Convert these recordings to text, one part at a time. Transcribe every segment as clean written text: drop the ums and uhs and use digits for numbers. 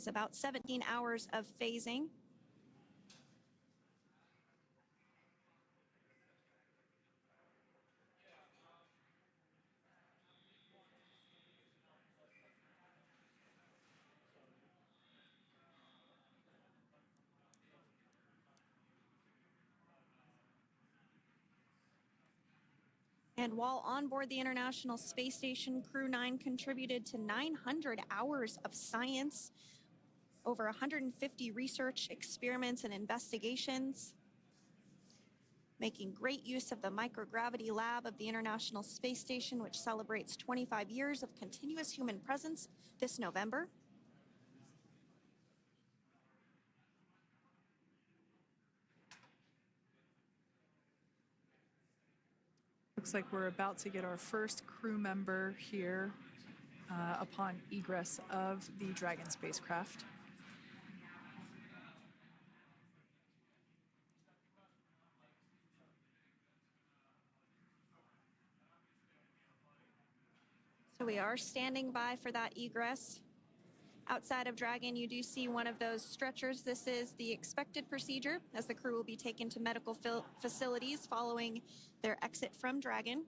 It's about 17 hours of phasing. And while on board the International Space Station, Crew 9 contributed to 900 hours of science, over 150 research experiments and investigations, making great use of the microgravity lab of the International Space Station, which celebrates 25 years of continuous human presence this November. Looks like we're about to get our first crew member here upon egress of the Dragon spacecraft. So we are standing by for that egress. Outside of Dragon, you do see one of those stretchers. This is the expected procedure as the crew will be taken to medical facilities following their exit from Dragon.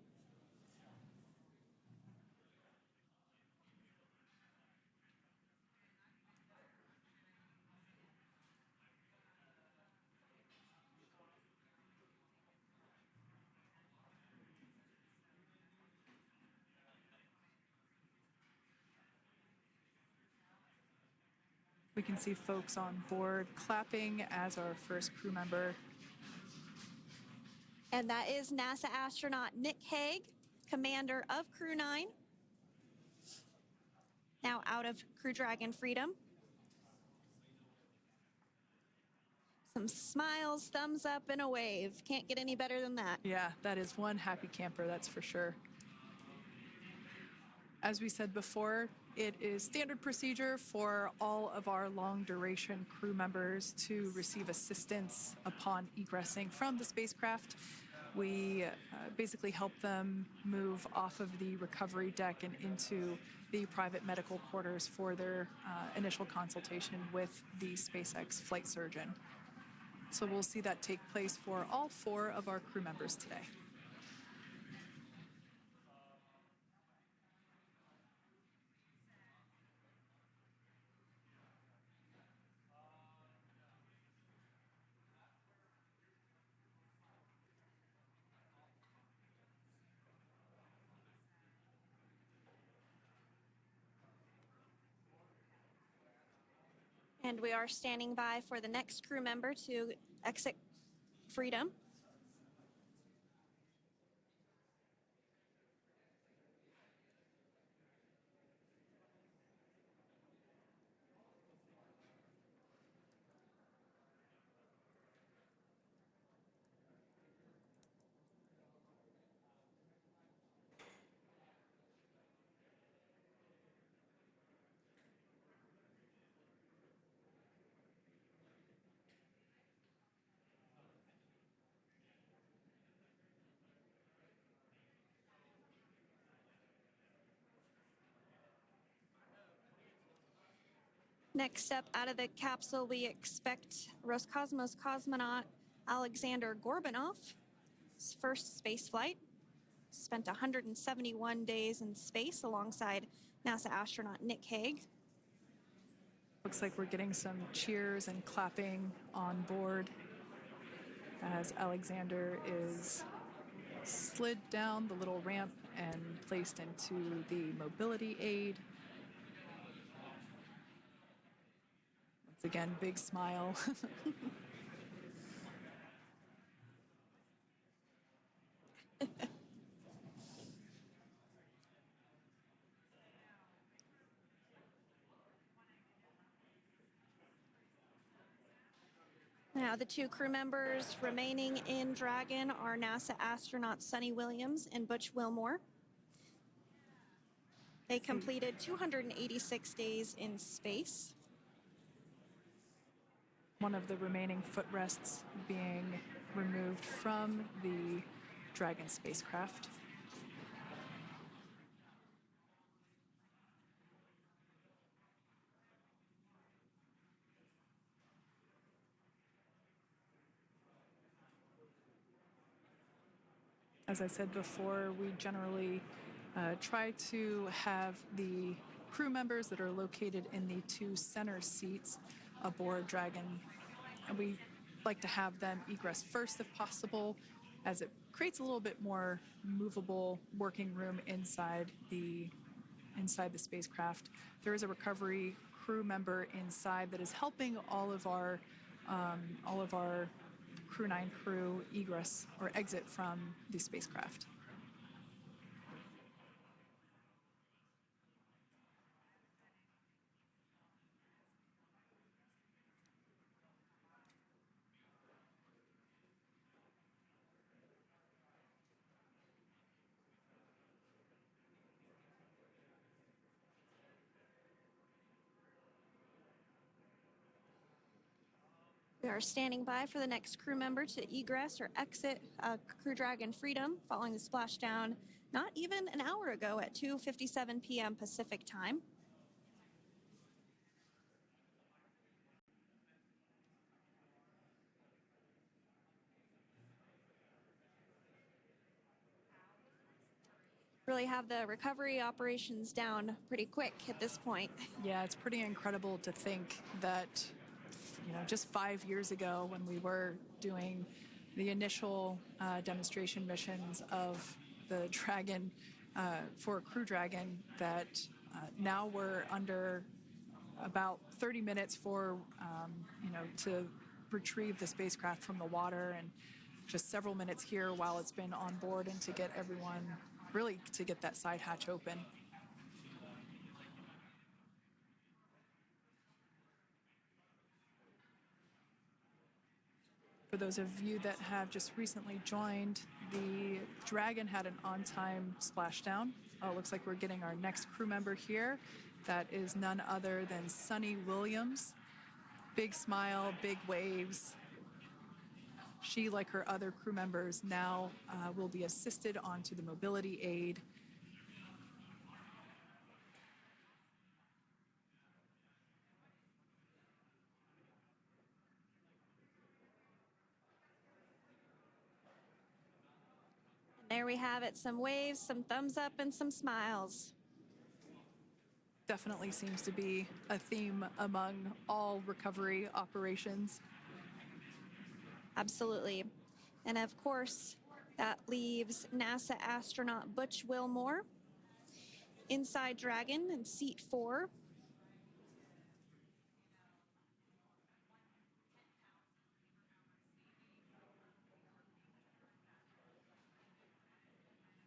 We can see folks on board clapping as our first crew member. And that is NASA astronaut Nick Hague, commander of Crew 9, now out of Crew Dragon Freedom. Some smiles, thumbs up, and a wave. Can't get any better than that. Yeah, that is one happy camper, that's for sure. As we said before, it is standard procedure for all of our long-duration crew members to receive assistance upon egressing from the spacecraft. We basically help them move off of the recovery deck and into the private medical quarters for their initial consultation with the SpaceX flight surgeon. So we'll see that take place for all 4 of our crew members today. And we are standing by for the next crew member to exit Freedom. Next up out of the capsule, we expect Roscosmos cosmonaut Alexander Gorbanov. His first space flight. Spent 171 days in space alongside NASA astronaut Nick Hague. Looks like we're getting some cheers and clapping on board as Alexander is slid down the little ramp and placed into the mobility aid. Once again, big smile. Now, the 2 crew members remaining in Dragon are NASA astronauts Suni Williams and Butch Wilmore. They completed 286 days in space. One of the remaining footrests being removed from the Dragon spacecraft. As I said before, we generally try to have the crew members that are located in the 2 center seats aboard Dragon, and we like to have them egress first if possible, as it creates a little bit more movable working room inside the spacecraft. There is a recovery crew member inside that is helping all of our Crew 9 crew egress or exit from the spacecraft. We are standing by for the next crew member to egress or exit Crew Dragon Freedom following the splashdown not even an hour ago at 2:57 p.m. Pacific time. Really have the recovery operations down pretty quick at this point. Yeah, it's pretty incredible to think that, just 5 years ago when we were doing the initial demonstration missions of the Dragon for Crew Dragon, that now we're under about 30 minutes for, to retrieve the spacecraft from the water, and just several minutes here while it's been on board, and to get everyone, really to get that side hatch open. For those of you that have just recently joined, the Dragon had an on-time splashdown. It looks like we're getting our next crew member here. That is none other than Suni Williams. Big smile, big waves. She, like her other crew members, now will be assisted onto the mobility aid. There we have it, some waves, some thumbs up, and some smiles. Definitely seems to be a theme among all recovery operations. Absolutely. And of course, that leaves NASA astronaut Butch Wilmore inside Dragon in seat 4.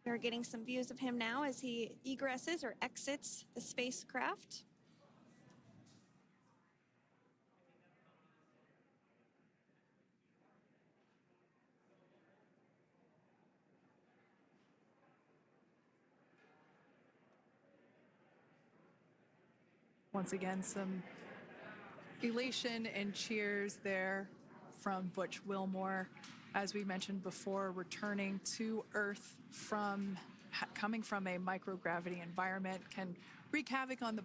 We're getting some views of him now as he egresses or exits the spacecraft. Once again, some elation and cheers there from Butch Wilmore. As we mentioned before, returning to Earth from coming from a microgravity environment can wreak havoc on the body.